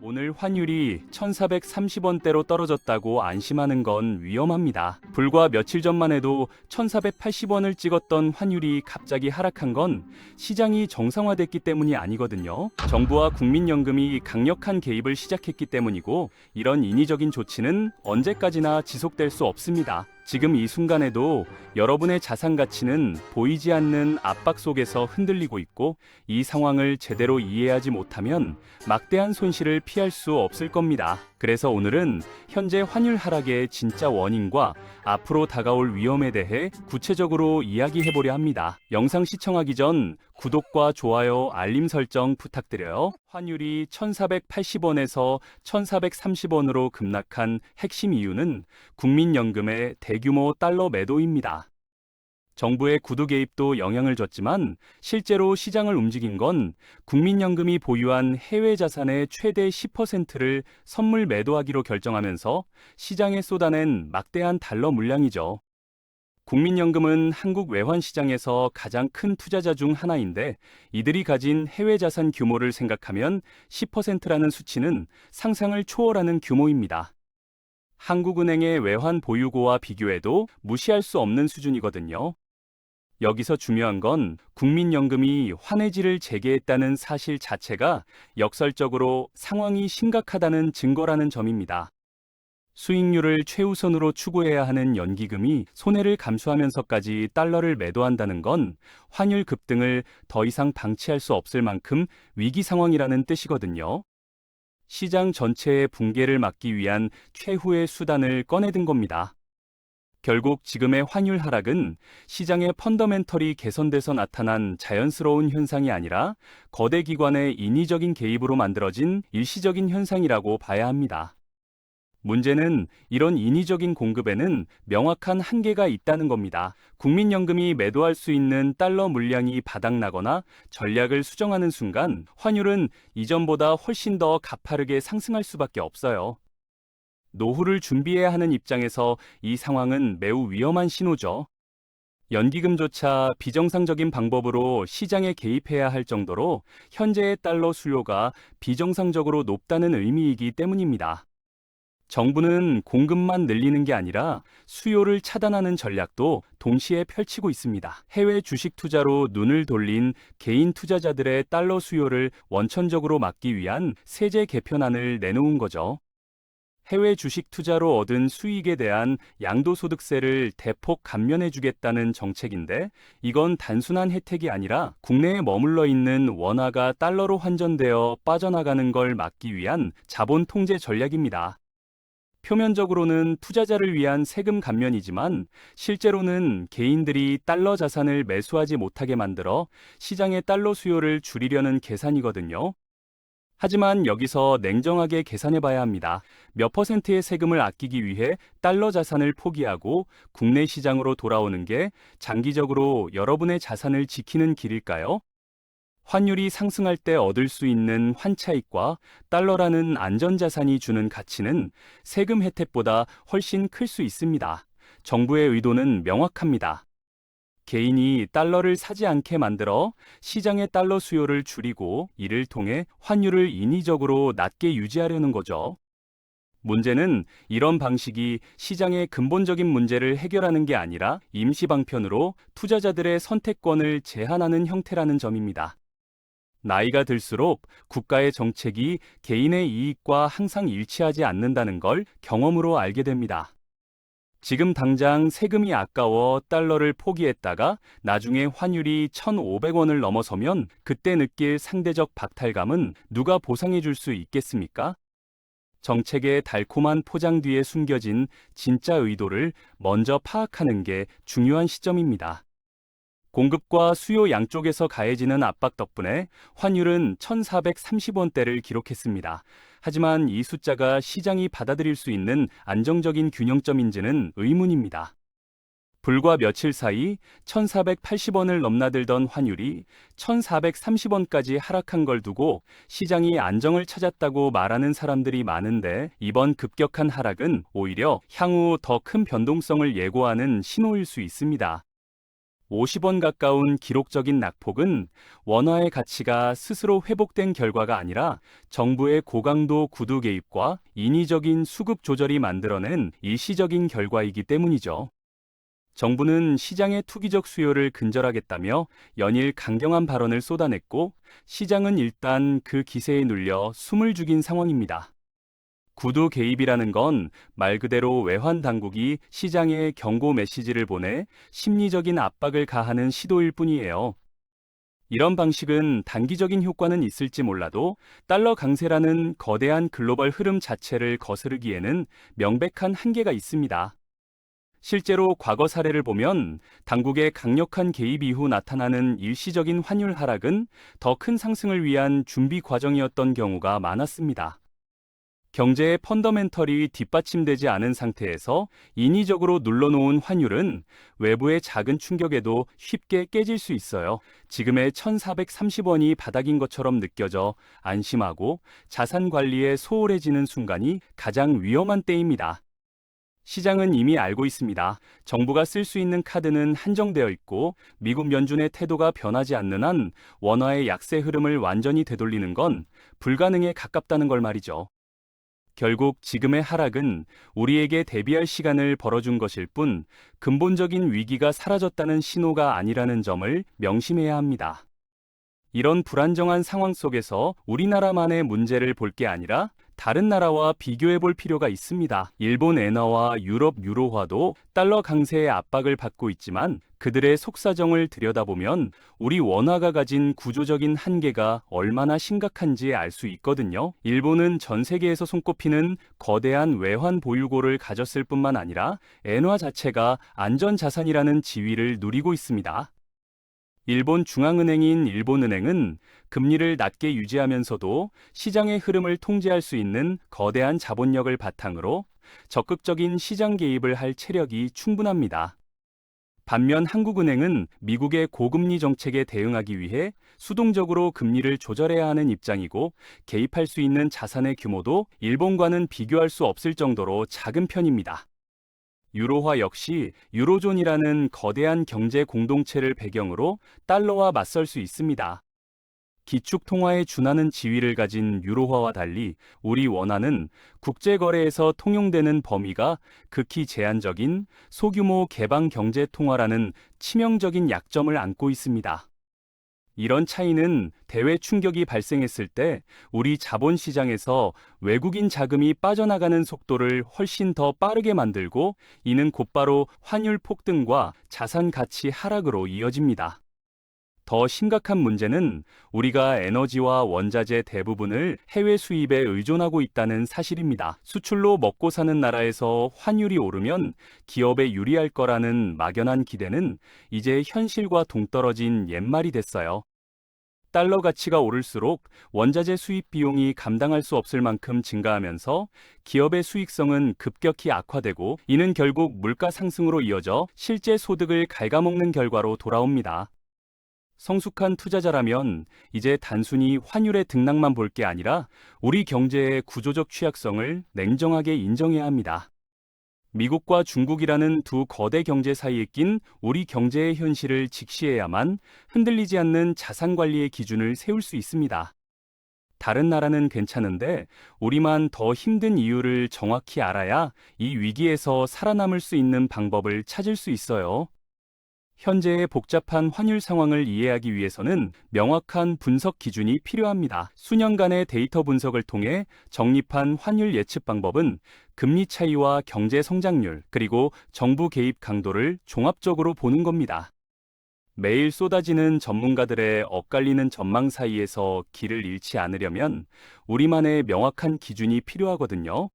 오늘 환율이 1,430원대로 떨어졌다고 안심하는 건 위험합니다. 불과 며칠 전만 해도 1,480원을 찍었던 환율이 갑자기 하락한 건 시장이 정상화됐기 때문이 아니거든요. 정부와 국민연금이 강력한 개입을 시작했기 때문이고, 이런 인위적인 조치는 언제까지나 지속될 수 없습니다. 지금 이 순간에도 여러분의 자산 가치는 보이지 않는 압박 속에서 흔들리고 있고, 이 상황을 제대로 이해하지 못하면 막대한 손실을 피할 수 없을 겁니다. 그래서 오늘은 현재 환율 하락의 진짜 원인과 앞으로 다가올 위험에 대해 구체적으로 이야기해보려 합니다. 영상 시청하기 전 구독과 좋아요, 알림 설정 부탁드려요. 환율이 1,480원에서 1,430원으로 급락한 핵심 이유는 국민연금의 대규모 달러 매도입니다. 정부의 구두 개입도 영향을 줬지만 실제로 시장을 움직인 건 국민연금이 보유한 해외 자산의 최대 10%를 선물 매도하기로 결정하면서 시장에 쏟아낸 막대한 달러 물량이죠. 국민연금은 한국 외환 시장에서 가장 큰 투자자 중 하나인데, 이들이 가진 해외 자산 규모를 생각하면 10%라는 수치는 상상을 초월하는 규모입니다. 한국은행의 외환 보유고와 비교해도 무시할 수 없는 수준이거든요. 여기서 중요한 건 국민연금이 환해지를 재개했다는 사실 자체가 역설적으로 상황이 심각하다는 증거라는 점입니다. 수익률을 최우선으로 추구해야 하는 연기금이 손해를 감수하면서까지 달러를 매도한다는 건 환율 급등을 더 이상 방치할 수 없을 만큼 위기 상황이라는 뜻이거든요. 시장 전체의 붕괴를 막기 위한 최후의 수단을 꺼내든 겁니다. 결국 지금의 환율 하락은 시장의 펀더멘털이 개선돼서 나타난 자연스러운 현상이 아니라 거대 기관의 인위적인 개입으로 만들어진 일시적인 현상이라고 봐야 합니다. 문제는 이런 인위적인 공급에는 명확한 한계가 있다는 겁니다. 국민연금이 매도할 수 있는 달러 물량이 바닥나거나 전략을 수정하는 순간 환율은 이전보다 훨씬 더 가파르게 상승할 수밖에 없어요. 노후를 준비해야 하는 입장에서 이 상황은 매우 위험한 신호죠. 연기금조차 비정상적인 방법으로 시장에 개입해야 할 정도로 현재의 달러 수요가 비정상적으로 높다는 의미이기 때문입니다. 정부는 공급만 늘리는 게 아니라 수요를 차단하는 전략도 동시에 펼치고 있습니다. 해외 주식 투자로 눈을 돌린 개인 투자자들의 달러 수요를 원천적으로 막기 위한 세제 개편안을 내놓은 거죠. 해외 주식 투자로 얻은 수익에 대한 양도소득세를 대폭 감면해주겠다는 정책인데, 이건 단순한 혜택이 아니라 국내에 머물러 있는 원화가 달러로 환전되어 빠져나가는 걸 막기 위한 자본 통제 전략입니다. 표면적으로는 투자자를 위한 세금 감면이지만 실제로는 개인들이 달러 자산을 매수하지 못하게 만들어 시장의 달러 수요를 줄이려는 계산이거든요. 하지만 여기서 냉정하게 계산해 봐야 합니다. 몇 퍼센트의 세금을 아끼기 위해 달러 자산을 포기하고 국내 시장으로 돌아오는 게 장기적으로 여러분의 자산을 지키는 길일까요? 환율이 상승할 때 얻을 수 있는 환차익과 달러라는 안전자산이 주는 가치는 세금 혜택보다 훨씬 클 수 있습니다. 정부의 의도는 명확합니다. 개인이 달러를 사지 않게 만들어 시장의 달러 수요를 줄이고, 이를 통해 환율을 인위적으로 낮게 유지하려는 거죠. 문제는 이런 방식이 시장의 근본적인 문제를 해결하는 게 아니라 임시 방편으로 투자자들의 선택권을 제한하는 형태라는 점입니다. 나이가 들수록 국가의 정책이 개인의 이익과 항상 일치하지 않는다는 걸 경험으로 알게 됩니다. 지금 당장 세금이 아까워 달러를 포기했다가 나중에 환율이 1,500원을 넘어서면 그때 느낄 상대적 박탈감은 누가 보상해 줄 수 있겠습니까? 정책의 달콤한 포장 뒤에 숨겨진 진짜 의도를 먼저 파악하는 게 중요한 시점입니다. 공급과 수요 양쪽에서 가해지는 압박 덕분에 환율은 1,430원대를 기록했습니다. 하지만 이 숫자가 시장이 받아들일 수 있는 안정적인 균형점인지는 의문입니다. 불과 며칠 사이 1,480원을 넘나들던 환율이 1,430원까지 하락한 걸 두고 시장이 안정을 찾았다고 말하는 사람들이 많은데, 이번 급격한 하락은 오히려 향후 더 큰 변동성을 예고하는 신호일 수 있습니다. 50원 가까운 기록적인 낙폭은 원화의 가치가 스스로 회복된 결과가 아니라 정부의 고강도 구두 개입과 인위적인 수급 조절이 만들어낸 일시적인 결과이기 때문이죠. 정부는 시장의 투기적 수요를 근절하겠다며 연일 강경한 발언을 쏟아냈고 시장은 일단 그 기세에 눌려 숨을 죽인 상황입니다. 구두 개입이라는 건 말 그대로 외환 당국이 시장에 경고 메시지를 보내 심리적인 압박을 가하는 시도일 뿐이에요. 이런 방식은 단기적인 효과는 있을지 몰라도 달러 강세라는 거대한 글로벌 흐름 자체를 거스르기에는 명백한 한계가 있습니다. 실제로 과거 사례를 보면 당국의 강력한 개입 이후 나타나는 일시적인 환율 하락은 더 큰 상승을 위한 준비 과정이었던 경우가 많았습니다. 경제의 펀더멘털이 뒷받침되지 않은 상태에서 인위적으로 눌러놓은 환율은 외부의 작은 충격에도 쉽게 깨질 수 있어요. 지금의 1,430원이 바닥인 것처럼 느껴져 안심하고 자산 관리에 소홀해지는 순간이 가장 위험한 때입니다. 시장은 이미 알고 있습니다. 정부가 쓸 수 있는 카드는 한정되어 있고 미국 연준의 태도가 변하지 않는 한 원화의 약세 흐름을 완전히 되돌리는 건 불가능에 가깝다는 걸 말이죠. 결국 지금의 하락은 우리에게 대비할 시간을 벌어준 것일 뿐 근본적인 위기가 사라졌다는 신호가 아니라는 점을 명심해야 합니다. 이런 불안정한 상황 속에서 우리나라만의 문제를 볼 게 아니라 다른 나라와 비교해 볼 필요가 있습니다. 일본 엔화와 유럽 유로화도 달러 강세의 압박을 받고 있지만 그들의 속사정을 들여다보면 우리 원화가 가진 구조적인 한계가 얼마나 심각한지 알 수 있거든요. 일본은 전 세계에서 손꼽히는 거대한 외환 보유고를 가졌을 뿐만 아니라 엔화 자체가 안전자산이라는 지위를 누리고 있습니다. 일본 중앙은행인 일본은행은 금리를 낮게 유지하면서도 시장의 흐름을 통제할 수 있는 거대한 자본력을 바탕으로 적극적인 시장 개입을 할 체력이 충분합니다. 반면 한국은행은 미국의 고금리 정책에 대응하기 위해 수동적으로 금리를 조절해야 하는 입장이고 개입할 수 있는 자산의 규모도 일본과는 비교할 수 없을 정도로 작은 편입니다. 유로화 역시 유로존이라는 거대한 경제 공동체를 배경으로 달러와 맞설 수 있습니다. 기축 통화에 준하는 지위를 가진 유로화와 달리 우리 원화는 국제거래에서 통용되는 범위가 극히 제한적인 소규모 개방 경제 통화라는 치명적인 약점을 안고 있습니다. 이런 차이는 대외 충격이 발생했을 때 우리 자본시장에서 외국인 자금이 빠져나가는 속도를 훨씬 더 빠르게 만들고 이는 곧바로 환율 폭등과 자산 가치 하락으로 이어집니다. 더 심각한 문제는 우리가 에너지와 원자재 대부분을 해외 수입에 의존하고 있다는 사실입니다. 수출로 먹고 사는 나라에서 환율이 오르면 기업에 유리할 거라는 막연한 기대는 이제 현실과 동떨어진 옛말이 됐어요. 달러 가치가 오를수록 원자재 수입 비용이 감당할 수 없을 만큼 증가하면서 기업의 수익성은 급격히 악화되고 이는 결국 물가 상승으로 이어져 실제 소득을 갉아먹는 결과로 돌아옵니다. 성숙한 투자자라면 이제 단순히 환율의 등락만 볼 게 아니라 우리 경제의 구조적 취약성을 냉정하게 인정해야 합니다. 미국과 중국이라는 두 거대 경제 사이에 낀 우리 경제의 현실을 직시해야만 흔들리지 않는 자산 관리의 기준을 세울 수 있습니다. 다른 나라는 괜찮은데 우리만 더 힘든 이유를 정확히 알아야 이 위기에서 살아남을 수 있는 방법을 찾을 수 있어요. 현재의 복잡한 환율 상황을 이해하기 위해서는 명확한 분석 기준이 필요합니다. 수년간의 데이터 분석을 통해 정립한 환율 예측 방법은 금리 차이와 경제 성장률, 그리고 정부 개입 강도를 종합적으로 보는 겁니다. 매일 쏟아지는 전문가들의 엇갈리는 전망 사이에서 길을 잃지 않으려면 우리만의 명확한 기준이 필요하거든요.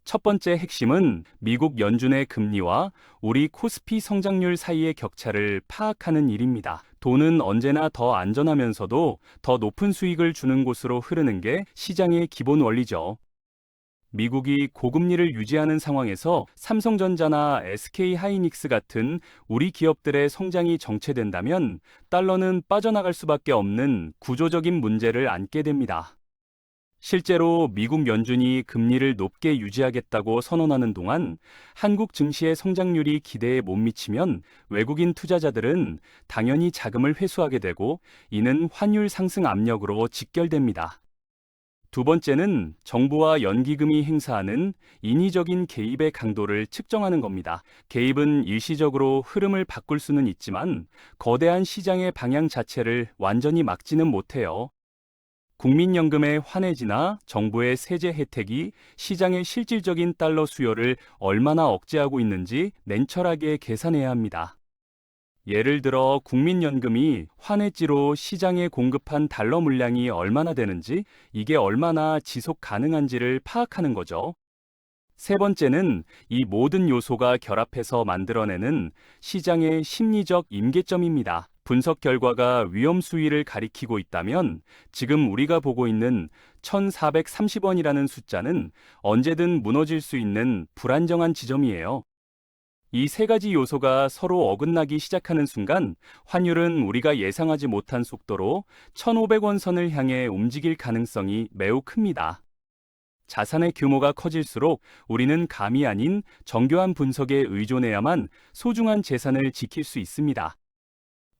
첫 번째 핵심은 미국 연준의 금리와 우리 코스피 성장률 사이의 격차를 파악하는 일입니다. 돈은 언제나 더 안전하면서도 더 높은 수익을 주는 곳으로 흐르는 게 시장의 기본 원리죠. 미국이 고금리를 유지하는 상황에서 삼성전자나 SK하이닉스 같은 우리 기업들의 성장이 정체된다면 달러는 빠져나갈 수밖에 없는 구조적인 문제를 안게 됩니다. 실제로 미국 연준이 금리를 높게 유지하겠다고 선언하는 동안 한국 증시의 성장률이 기대에 못 미치면 외국인 투자자들은 당연히 자금을 회수하게 되고 이는 환율 상승 압력으로 직결됩니다. 두 번째는 정부와 연기금이 행사하는 인위적인 개입의 강도를 측정하는 겁니다. 개입은 일시적으로 흐름을 바꿀 수는 있지만 거대한 시장의 방향 자체를 완전히 막지는 못해요. 국민연금의 환해지나 정부의 세제 혜택이 시장의 실질적인 달러 수요를 얼마나 억제하고 있는지 냉철하게 계산해야 합니다. 예를 들어 국민연금이 환해지로 시장에 공급한 달러 물량이 얼마나 되는지, 이게 얼마나 지속 가능한지를 파악하는 거죠. 세 번째는 이 모든 요소가 결합해서 만들어내는 시장의 심리적 임계점입니다. 분석 결과가 위험 수위를 가리키고 있다면 지금 우리가 보고 있는 1430원이라는 숫자는 언제든 무너질 수 있는 불안정한 지점이에요. 이 세 가지 요소가 서로 어긋나기 시작하는 순간 환율은 우리가 예상하지 못한 속도로 1,500원 선을 향해 움직일 가능성이 매우 큽니다. 자산의 규모가 커질수록 우리는 감이 아닌 정교한 분석에 의존해야만 소중한 재산을 지킬 수 있습니다.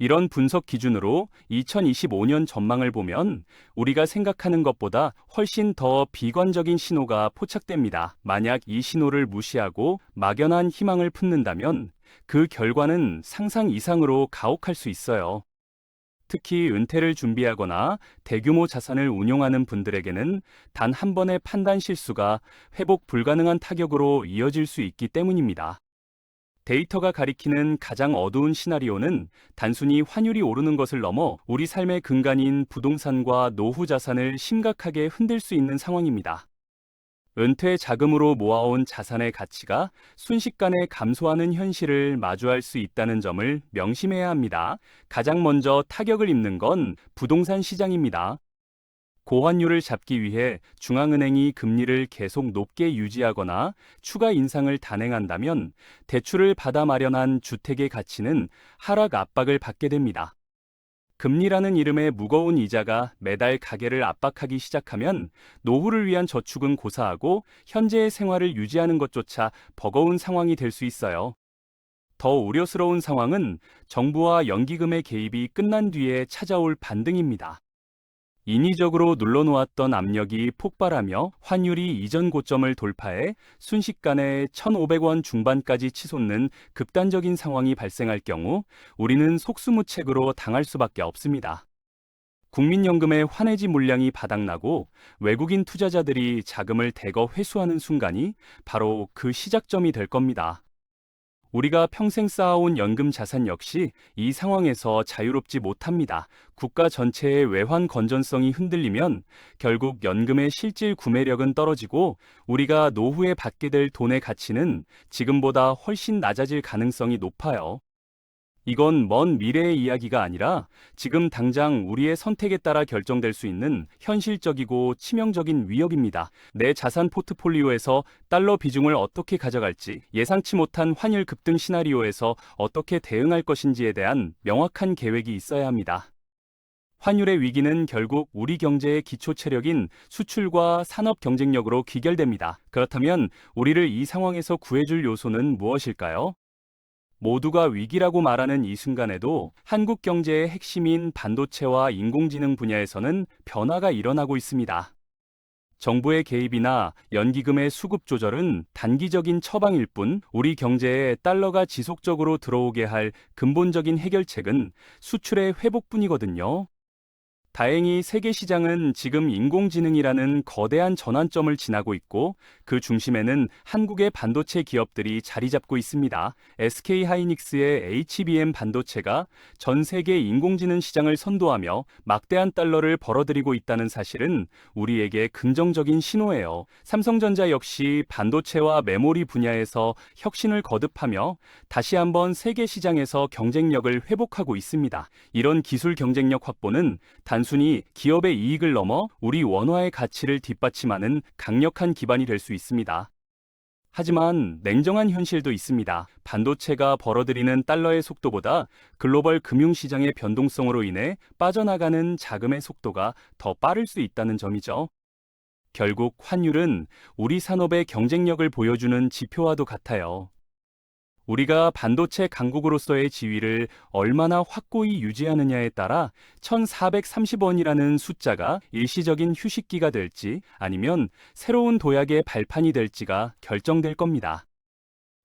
이런 분석 기준으로 2025년 전망을 보면 우리가 생각하는 것보다 훨씬 더 비관적인 신호가 포착됩니다. 만약 이 신호를 무시하고 막연한 희망을 품는다면 그 결과는 상상 이상으로 가혹할 수 있어요. 특히 은퇴를 준비하거나 대규모 자산을 운용하는 분들에게는 단 한 번의 판단 실수가 회복 불가능한 타격으로 이어질 수 있기 때문입니다. 데이터가 가리키는 가장 어두운 시나리오는 단순히 환율이 오르는 것을 넘어 우리 삶의 근간인 부동산과 노후 자산을 심각하게 흔들 수 있는 상황입니다. 은퇴 자금으로 모아온 자산의 가치가 순식간에 감소하는 현실을 마주할 수 있다는 점을 명심해야 합니다. 가장 먼저 타격을 입는 건 부동산 시장입니다. 고환율을 잡기 위해 중앙은행이 금리를 계속 높게 유지하거나 추가 인상을 단행한다면 대출을 받아 마련한 주택의 가치는 하락 압박을 받게 됩니다. 금리라는 이름의 무거운 이자가 매달 가계를 압박하기 시작하면 노후를 위한 저축은 고사하고 현재의 생활을 유지하는 것조차 버거운 상황이 될 수 있어요. 더 우려스러운 상황은 정부와 연기금의 개입이 끝난 뒤에 찾아올 반등입니다. 인위적으로 눌러놓았던 압력이 폭발하며 환율이 이전 고점을 돌파해 순식간에 1,500원 중반까지 치솟는 극단적인 상황이 발생할 경우 우리는 속수무책으로 당할 수밖에 없습니다. 국민연금의 환해지 물량이 바닥나고 외국인 투자자들이 자금을 대거 회수하는 순간이 바로 그 시작점이 될 겁니다. 우리가 평생 쌓아온 연금 자산 역시 이 상황에서 자유롭지 못합니다. 국가 전체의 외환 건전성이 흔들리면 결국 연금의 실질 구매력은 떨어지고 우리가 노후에 받게 될 돈의 가치는 지금보다 훨씬 낮아질 가능성이 높아요. 이건 먼 미래의 이야기가 아니라 지금 당장 우리의 선택에 따라 결정될 수 있는 현실적이고 치명적인 위협입니다. 내 자산 포트폴리오에서 달러 비중을 어떻게 가져갈지, 예상치 못한 환율 급등 시나리오에서 어떻게 대응할 것인지에 대한 명확한 계획이 있어야 합니다. 환율의 위기는 결국 우리 경제의 기초 체력인 수출과 산업 경쟁력으로 귀결됩니다. 그렇다면 우리를 이 상황에서 구해줄 요소는 무엇일까요? 모두가 위기라고 말하는 이 순간에도 한국 경제의 핵심인 반도체와 인공지능 분야에서는 변화가 일어나고 있습니다. 정부의 개입이나 연기금의 수급 조절은 단기적인 처방일 뿐 우리 경제에 달러가 지속적으로 들어오게 할 근본적인 해결책은 수출의 회복뿐이거든요. 다행히 세계 시장은 지금 인공지능이라는 거대한 전환점을 지나고 있고 그 중심에는 한국의 반도체 기업들이 자리 잡고 있습니다. SK 하이닉스의 HBM 반도체가 전 세계 인공지능 시장을 선도하며 막대한 달러를 벌어들이고 있다는 사실은 우리에게 긍정적인 신호예요. 삼성전자 역시 반도체와 메모리 분야에서 혁신을 거듭하며 다시 한번 세계 시장에서 경쟁력을 회복하고 있습니다. 이런 기술 경쟁력 확보는 단순히 기업의 이익을 넘어 우리 원화의 가치를 뒷받침하는 강력한 기반이 될 수 있습니다. 하지만 냉정한 현실도 있습니다. 반도체가 벌어들이는 달러의 속도보다 글로벌 금융시장의 변동성으로 인해 빠져나가는 자금의 속도가 더 빠를 수 있다는 점이죠. 결국 환율은 우리 산업의 경쟁력을 보여주는 지표와도 같아요. 우리가 반도체 강국으로서의 지위를 얼마나 확고히 유지하느냐에 따라 1,430원이라는 숫자가 일시적인 휴식기가 될지 아니면 새로운 도약의 발판이 될지가 결정될 겁니다.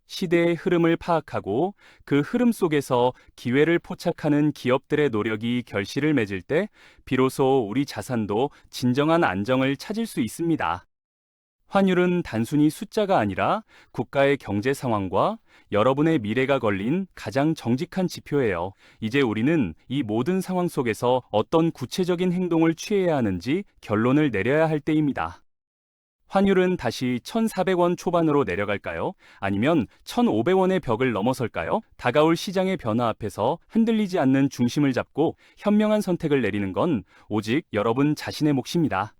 시대의 흐름을 파악하고 그 흐름 속에서 기회를 포착하는 기업들의 노력이 결실을 맺을 때 비로소 우리 자산도 진정한 안정을 찾을 수 있습니다. 환율은 단순히 숫자가 아니라 국가의 경제 상황과 여러분의 미래가 걸린 가장 정직한 지표예요. 이제 우리는 이 모든 상황 속에서 어떤 구체적인 행동을 취해야 하는지 결론을 내려야 할 때입니다. 환율은 다시 1,400원 초반으로 내려갈까요? 아니면 1,500원의 벽을 넘어설까요? 다가올 시장의 변화 앞에서 흔들리지 않는 중심을 잡고 현명한 선택을 내리는 건 오직 여러분 자신의 몫입니다.